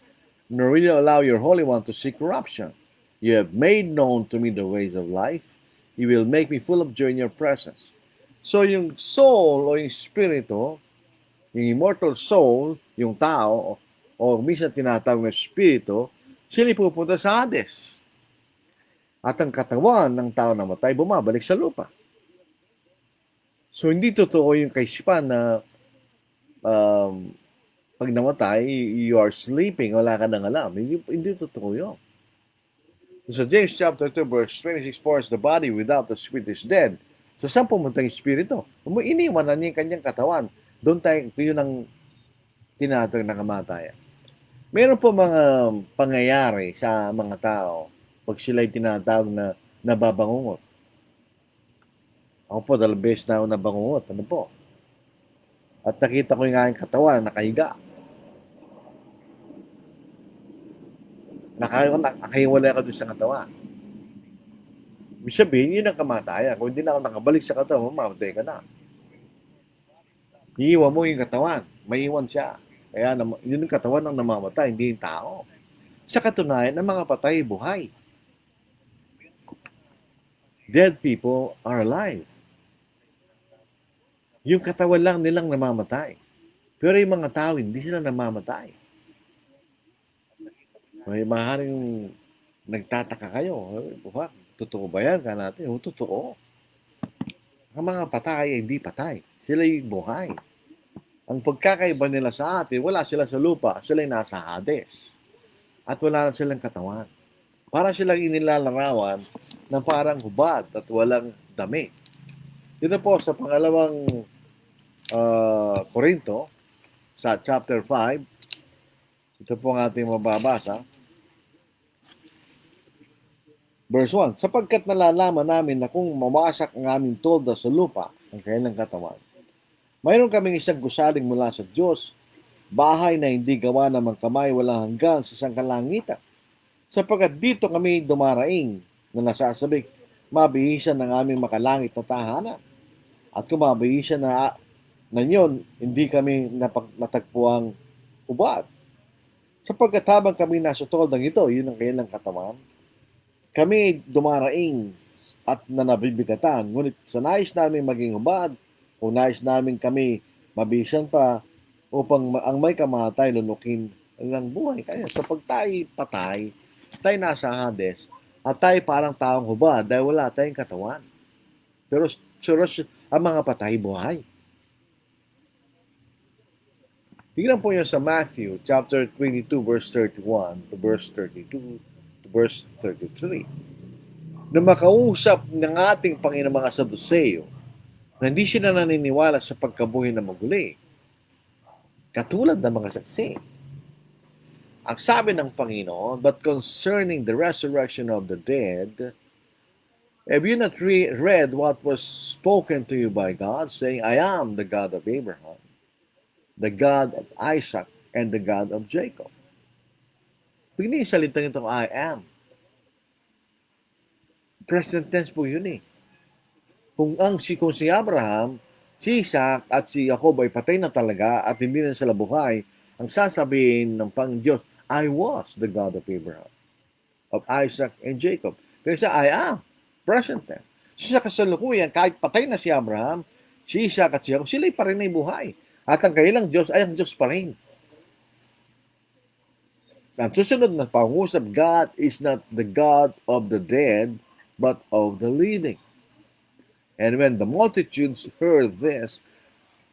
nor will you allow your Holy One to see corruption. You have made known to me the ways of life. You will make me full of joy in your presence. So yung soul o yung spirito, yung immortal soul, yung tao, o minsan tinatawag na spirito, sila pupunta sa Hades. At ang katawan ng tao na matay, bumabalik sa lupa. So hindi totoo yung kaisipan na pag namatay, you are sleeping, wala ka nang alam. Hindi totoo yun. So James chapter 2 verse 26, for the body without the spirit is dead. So saan pumunta yung spirito? Iniwan na niya yung kanyang katawan. Doon tayo, yun ang tinatawag na kamatayan. Meron po mga pangyayari sa mga tao pag sila'y tinatawag na nababangungot. Ako po, dalawang beses na ako nabangungot. Ano po? At nakita ko yung aking katawan, nakahiga. Nakahiwalay ako doon sa katawan. Ibig sabihin, yun ang kamatayan. Kung hindi na ako nakabalik sa katawan, mamatay ka na. Iiwan mo yung katawan. Maiwan siya. Kaya yun yung katawan ng namamatay, hindi yung tao. Sa katunayan, ang mga patay buhay. Dead people are alive. Yung katawan lang nilang namamatay. Pero yung mga tao, hindi sila namamatay. May maaaring nagtataka kayo. Totoo ba yan? Natin? Totoo. Ang mga patay ay hindi patay. Sila yung buhay. Ang pagkakaiba nila sa atin, wala sila sa lupa, sila yung nasa Hades. At wala na silang katawan. Para silang inilalarawan na parang hubad at walang dami. Dito po sa pangalawang Korinto, sa chapter 5, ito po ang ating mababasa. Verse 1, sapagkat nalalaman namin na kung mawasak ang aming tolda sa lupa, ang kailang katawan, mayroon kaming isang gusaling mula sa Diyos, bahay na hindi gawa ng mga kamay walang hanggan sa isang kalangitan. Sapagkat dito kami dumaraing na nasasabik, mabihisan ng aming makalangit na tahanan. At kung mabihisan na yun, hindi kami natagpuang ubad. Sapagkat habang kami nasa toldang ito, yun ang kailang katawan, kami dumaraing at nanabibigatan. Ngunit sa nais namin maging hubad, o nais namin kami mabisan pa upang ang may kamatay lunukin ng buhay. Kaya sa pag tayo patay, tayo nasa Hades, at tayo parang taong hubad dahil wala tayong katawan. Pero ang mga patay buhay. Tingnan po yun sa Matthew chapter 22 verse 31 to verse 32 to verse 33. Na makausap ng ating Panginoon mga Saduseo na hindi sila naniniwala sa pagkabuhay na maguli. Katulad ng mga saksi. Ang sabi ng Panginoon, but concerning the resurrection of the dead, have you not read what was spoken to you by God, saying, I am the God of Abraham, the God of Isaac, and the God of Jacob? Tingnan yung salitang itong I am. Present tense po yun eh. Kung si Abraham, si Isaac at si Jacob ay patay na talaga at hindi na sila buhay, ang sasabihin ng Panginoon, I was the God of Abraham, of Isaac, and Jacob. Pero siya, I am. Present tense. So sa kasalukuyan, kahit patay na si Abraham, si Isaac at si Jacob, sila pa rin ay buhay. At ang kailang Diyos ay ang Diyos pa rin. So, ang susunod na pangusap, God is not the God of the dead, but of the living. And when the multitudes heard this,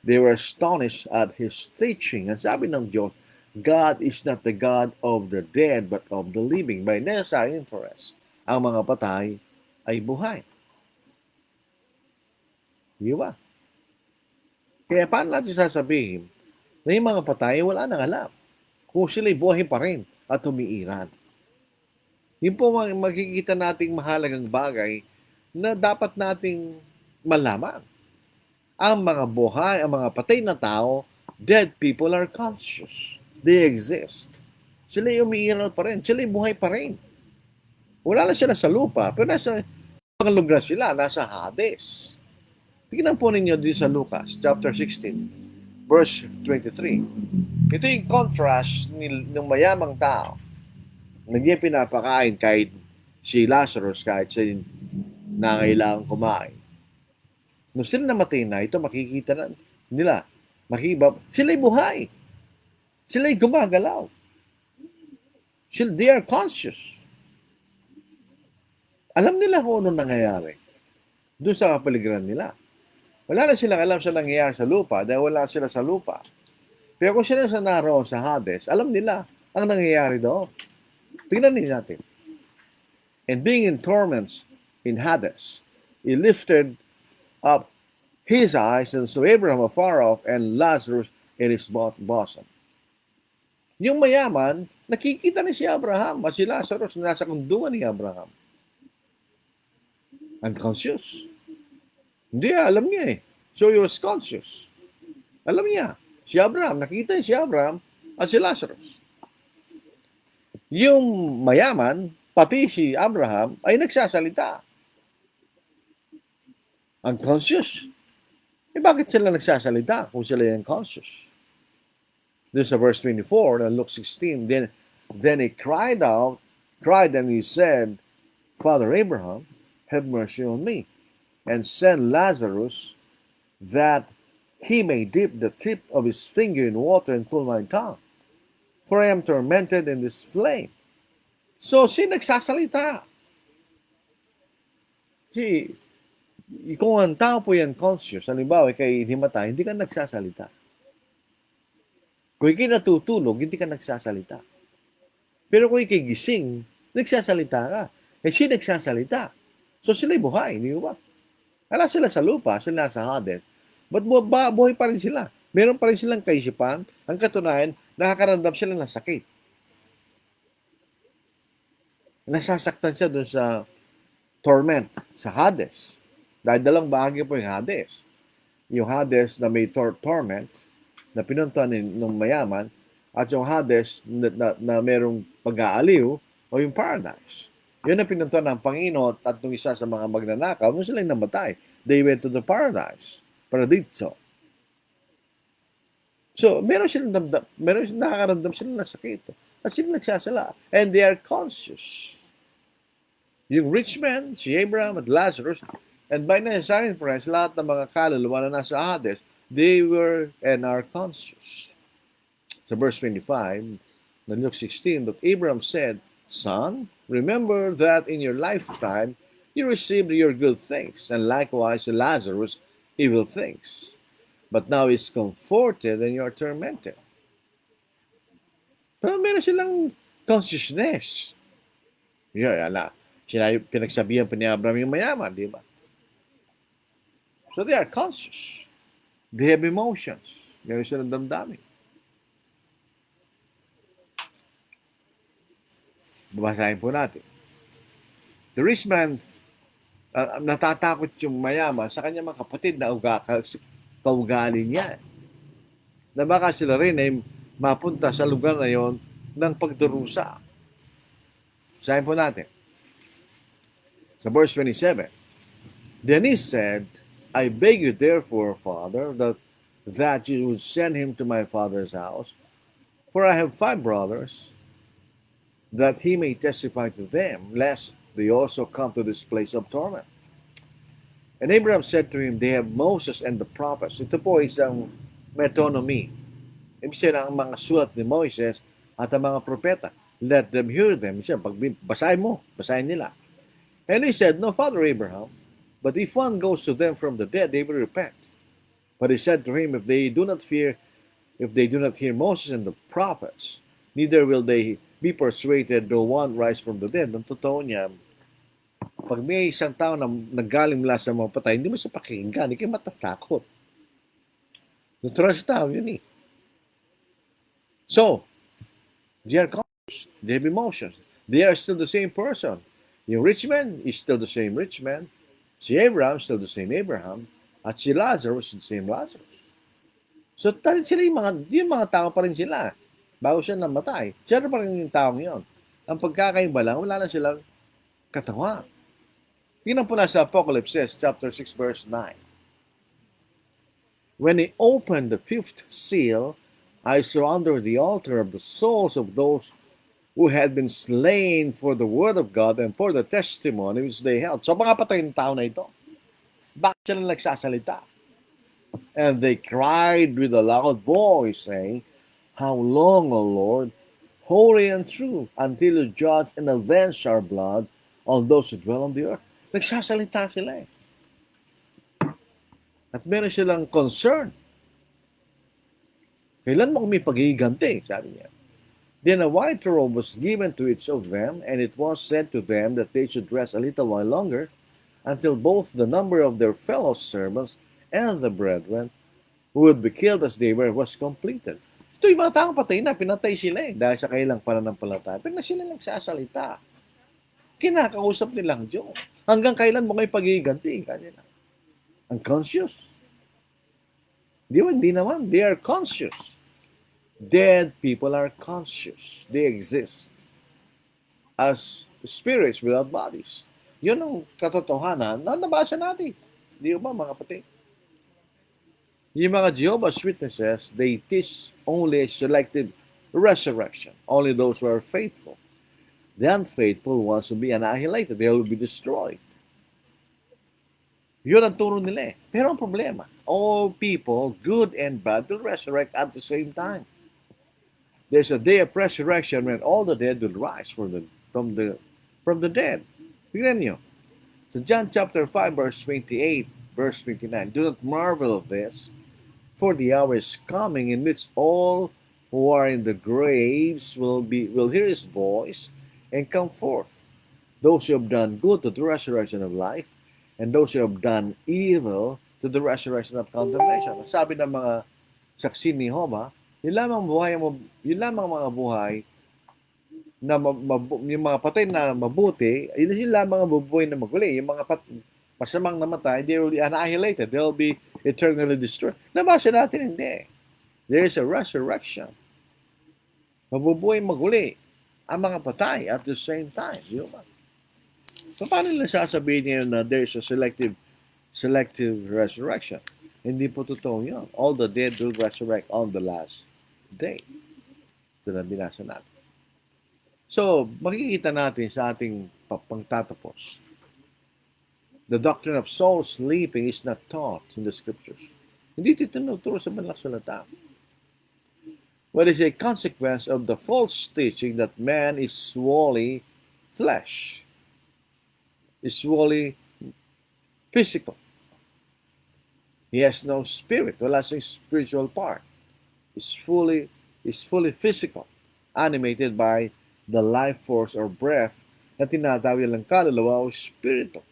they were astonished at his teaching. Ang sabi ng Diyos, God is not the God of the dead, but of the living. By necessary inference, ang mga patay ay buhay. Di ba? Kaya paano natin sasabihin na yung mga patay wala nang alam kung sila'y buhay pa rin at umiiral? Yun po makikita nating mahalagang bagay na dapat nating malaman. Ang mga buhay, ang mga patay na tao, dead people are conscious. They exist. Sila'y umiiral pa rin. Sila'y buhay pa rin. Wala lang sila sa lupa, pero nasa mga lugar sila, nasa Hades. Tingnan po ninyo dito sa Lucas, chapter 16, verse 23. Ito yung contrast ng mayamang tao. Hindi pinapakain kahit si Lazarus, kahit siya nangailangan kumain. Nung sila namatay na, ito makikita na nila. Sila'y buhay. Sila'y gumagalaw. They are conscious. Alam nila kung ano nangyayari doon sa kapaligiran nila. Wala na silang alam sa nangyayari sa lupa dahil wala sila sa lupa. Pero kung sila sa naroon sa Hades, alam nila ang nangyayari doon. Tingnan natin. And being in torments in Hades, he lifted up his eyes and saw Abraham afar off and Lazarus in his bosom. Yung mayaman, nakikita ni si Abraham at si Lazarus nasa kundungan ni Abraham. Unconscious. Hindi, alam niya eh. So he was conscious. Alam niya. Si Abraham, nakita si Abraham at si Lazarus. Yung mayaman, pati si Abraham, ay nagsasalita. Unconscious. Eh bakit sila nagsasalita kung sila yung unconscious? This is verse 24 in Luke 16. Then he cried and he said, Father Abraham, have mercy on me, and send Lazarus that he may dip the tip of his finger in water and cool my tongue, for I am tormented in this flame. So, nagsasalita. Kung ang tao po yan conscious, halimbawa kay himatay, hindi ka nagsasalita. Kung ikay natutulog, hindi ka nagsasalita. Pero kung ikay gising, nagsasalita ka. Eh siya nagsasalita. So sila'y buhay, di ba? Wala sila sa lupa, sila sa Hades. But buhay pa rin sila. Meron pa rin silang kaisipan. Ang katunayan, nakakaramdam sila ng sakit. Nasasaktan siya doon sa torment, sa Hades. Dahil dalang bahagi po yung Hades. Yung Hades na may torment, na pinuntahan ng mayaman, at yung Hades na merong pag-aaliw, o yung paradise. Yun ang pinuntahan ng Panginoon at nung isa sa mga magnanakaw, nung sila namatay, they went to the paradise, paradiso. So, meron nakakaramdam sila ng sakit. At sila nagsasala. And they are conscious. Yung rich man, si Abraham at Lazarus, and by necessary inference, lahat ng mga kaluluwa na nasa Hades, they were and are conscious. So verse 25, in Luke 16, but Abraham said, Son, remember that in your lifetime you received your good things, and likewise Lazarus evil things. But now he's comforted and you are tormented. Pero meron silang consciousness. Pinagsabihan pa ni Abraham yung mayaman, di ba? So they are conscious. They have emotions. Meron silang damdamin. Babasahin po natin. The rich man, natatakot yung mayaman sa kanyang mga kapatid na kaugali niya. Na baka sila rin ay mapunta sa lugar na yon ng pagdurusa. Basahin po natin. Sa verse 27, Then he said, I beg you therefore, Father, that you would send him to my father's house, for I have 5 brothers, that he may testify to them, lest they also come to this place of torment. And Abraham said to him, They have Moses and the prophets. Ito po isang metonymy. Ibig sabihin ang mga sulat ni Moises at ang mga propeta. Let them hear them. Siya, pag basahin mo, basahin nila. And he said, No, Father Abraham, But if one goes to them from the dead, they will repent. But he said to him, if they do not hear Moses and the prophets, neither will they be persuaded though one rise from the dead. Ang totoo niya, pag may isang tao na nanggaling mula sa mga patay, hindi mo siya pakinggan, hindi kayo matatakot. Natural sa tao, yun eh. So, they are conscious, they have emotions. They are still the same person. Yung rich man is still the same rich man. Si Abraham, still the same Abraham. At si Lazarus, the same Lazarus. So, sila yung mga tao pa rin sila. Bago siya namatay. Siya pa rin yung taong yun. Ang pagkakaiba lang, wala na silang katawan. Tingnan po na sa Apocalypse, chapter 6, verse 9. When he opened the fifth seal, I saw under the altar of the souls of those who had been slain for the word of God and for the testimony which they held. So, mga patay ng tao na ito. Bakit sila nagsasalita? And they cried with a loud voice, saying, How long, O Lord, holy and true, until you judge and avenge our blood on those who dwell on the earth? Nagsasalita sila eh. At meron silang concern. Kailan mo kami pag-iiganti? Sabi niya. Then a white robe was given to each of them, and it was said to them that they should rest a little while longer, until both the number of their fellow servants and the brethren who would be killed as they were was completed. Ito yung mga taong patay na, pinatay sila eh, dahil sa kailang pananampalataya. Pero na sila nagsasalita. Kinakausap nilang Diyos. Hanggang kailan mo kayo pag-iiganti? Kanina. Unconscious. Hindi naman. They are conscious. Dead people are conscious. They exist as spirits without bodies. Yun ang katotohanan na nabasa natin. Di ba mga kapatid? Yung mga Jehovah's Witnesses, they teach only a selective resurrection. Only those who are faithful. The unfaithful ones will be annihilated. They will be destroyed. Yun ang turo nila eh. Pero ang problema, all people, good and bad, will resurrect at the same time. There's a day of resurrection when all the dead will rise from the dead. Tignan nyo. So John chapter 5, verse 28, verse 29. Do not marvel at this, for the hour is coming in which all who are in the graves will hear his voice and come forth. Those who have done good to the resurrection of life, and those who have done evil to the resurrection of condemnation. Sabi ng mga saksi ni Jehovah, yun lamang mga buhay na yung mga patay na mabuti, yun lamang ang mabubuhay na maguli. Yung mga masamang namatay, they will be annihilated. They will be eternally destroyed. Nabasa natin, hindi. There is a resurrection. Mabubuhay maguli ang mga patay at the same time. Di ba? So, paano nila sasabihin niyo na there is a selective resurrection? Hindi po totoo yun. All the dead will resurrect on the last day. Ito na binasa natin. So, makikita natin sa ating pangtatapos. The doctrine of soul sleeping is not taught in the scriptures. Hindi ito tinuturo sa banal na salita. What is a consequence of the false teaching that man is wholly flesh, is wholly physical. He has no spirit. Wala siyang spiritual part. Is fully physical, animated by the life force or breath na tinatawag ng kaluluwa o spirito.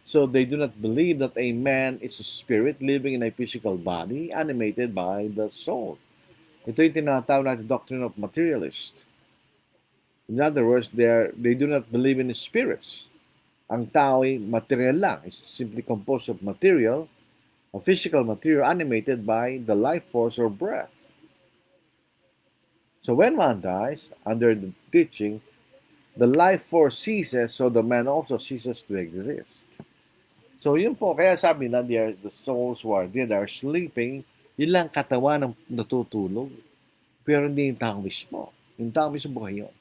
So they do not believe that a man is a spirit living in a physical body animated by the soul. Ito yung tinatawag natin doctrine of materialist. In other words, they do not believe in spirits. Ang tao ay material lang. It's simply composed of material, a physical material animated by the life force or breath. So when one dies, under the teaching, the life force ceases, so the man also ceases to exist. So yun po, kaya sabi na the souls who are dead are sleeping, yun lang katawan ng natutulog. Pero hindi yung tao mismo. Yung tao mismo buhay yun.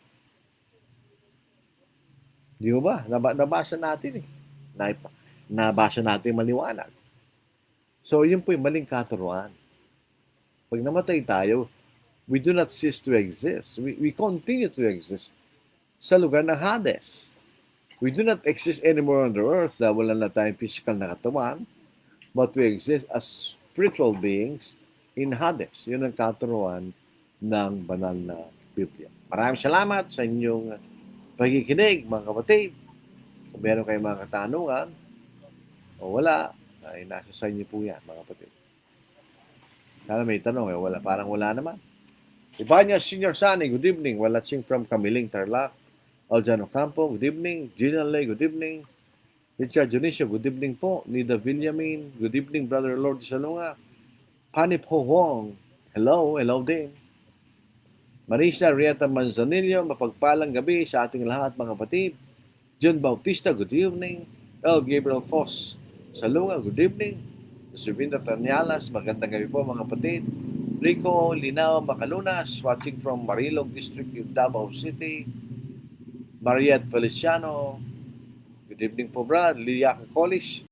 Di ba? Nabasa natin eh. Nabasa natin maliwanag. So yun po yung maling katuruan. Pag namatay tayo, we do not cease to exist. We continue to exist sa lugar ng Hades. We do not exist anymore on the earth dahil wala na tayong physical na katawan, but we exist as spiritual beings in Hades. Yun ang katuruan ng banal na Biblia. Maraming salamat sa inyong pakikinig, mga kapatid. Kung meron kayong mga katanungan o wala, ay nasa sa inyo po yan, mga kapatid. Sana may tanong, wala, parang wala naman. Ibanya Senior Sani, good evening. Walatsing from Camiling, Tarlac. Aljano Campo, good evening. Gina Lay, good evening. Richard Dionisio, good evening po. Nida Villamin, good evening, Brother Lord Salunga. Panip Ho Wong, hello din. Marisa Rieta Manzanillo, mapagpalang gabi sa ating lahat, mga kapatid. John Bautista, good evening. L. Gabriel Foss Salunga, good evening. Mr. Vinta Tanyalas, magandang gabi po, mga kapatid. Rico Linao Macalunas, watching from Marilog District, Davao City. Mariette Feliciano, good evening po, Brad. Lilia College,